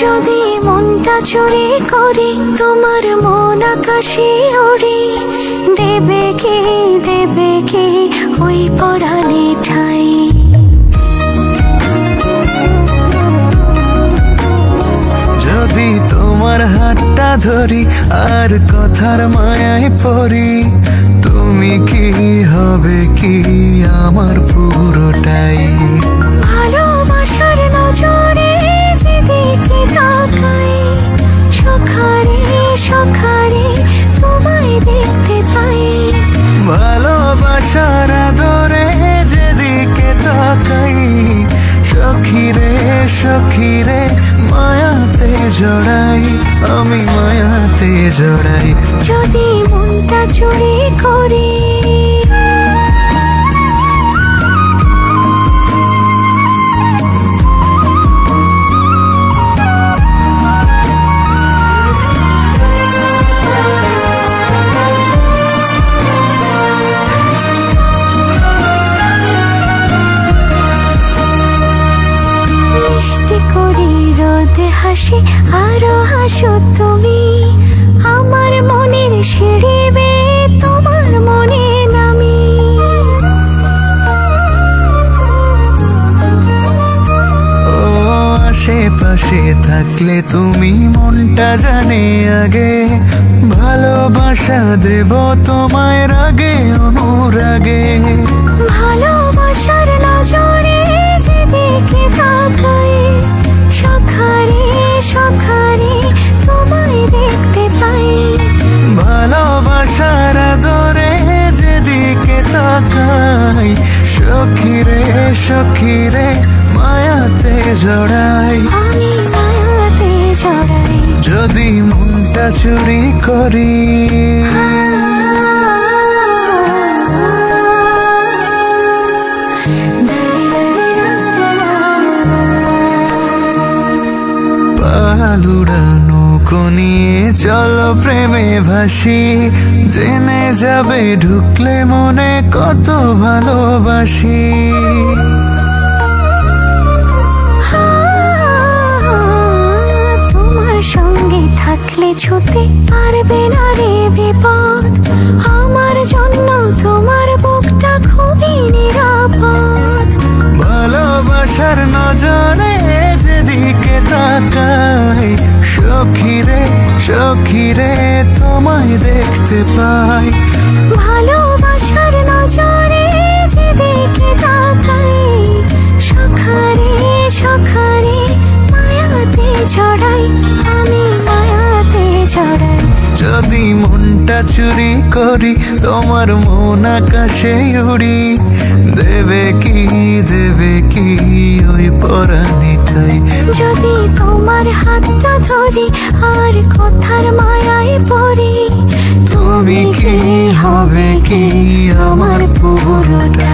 যদি মনটা চুরি করি তোমার মন আকাশে ওড়ে, দেবে কি ওই পরাণে ঠাই। যদি তোমার হাতটা ধরি আর কথার মায়ায় পড়ি, তুমি কি হবে কি আমার পুরোটাই। ভালোবাসার নজরে যেদিকে তাকাই, সখারে সখারে তোমায় দেখতে পাই। ভালোবাসার আদরে যেদিকে তাকাই, সখিরে সখিরে মায়াতে জড়াই, আমি মায়াতে জড়াই। যদি মনটা চুরি করি করি রোদে হাসি আরো হাসো তুমি, আমার মনের সিঁড়ি বেয়ে তোমার মনে নামি। ও আশেপাশে থাকলে তুমি মনটা জানে আগে, ভালোবাসা দেব তোমায় রাগে অনুরাগে। ভালোবাসার নজরে যেদিকে তাকাই, সখারে সখারে তোমায় দেখতে পাই। ভালোবাসার আদরে যেদিকে তাকাই, সখিরে সখিরে মায়াতে জড়াই, আমি মায়াতে জড়াই। যদি মনটা চুরি করি পালুড়ানো নিয়ে চলো প্রেমে ভাসি, জেনে যাবে ঢুকলে মনে কত ভালোবাসি। তোমার সঙ্গে থাকলে ছুতে পারবে না রে বিপদ, আমার জন্য তোমার বুকটা খুবই নিরাপদ। ভালোবাসার নজরে যেদিকে তাকাই, সখিরে সখিরে তোমায় দেখতে পাই। ভালোবাসার নজরে যেদিকে তাকাই, সখারে সখারে মায়াতে জড়াই, আমি মায়াতে জড়াই। যদি মনটা চুরি করি তোমার মন আকাশে উড়ি, দেবে কি ওই পরাণে ঠাই। যদি তোমার হাতটা ধরি আর কথার মায়ায় পড়ি, তুমি কি হবে কি আমার পুরোটা।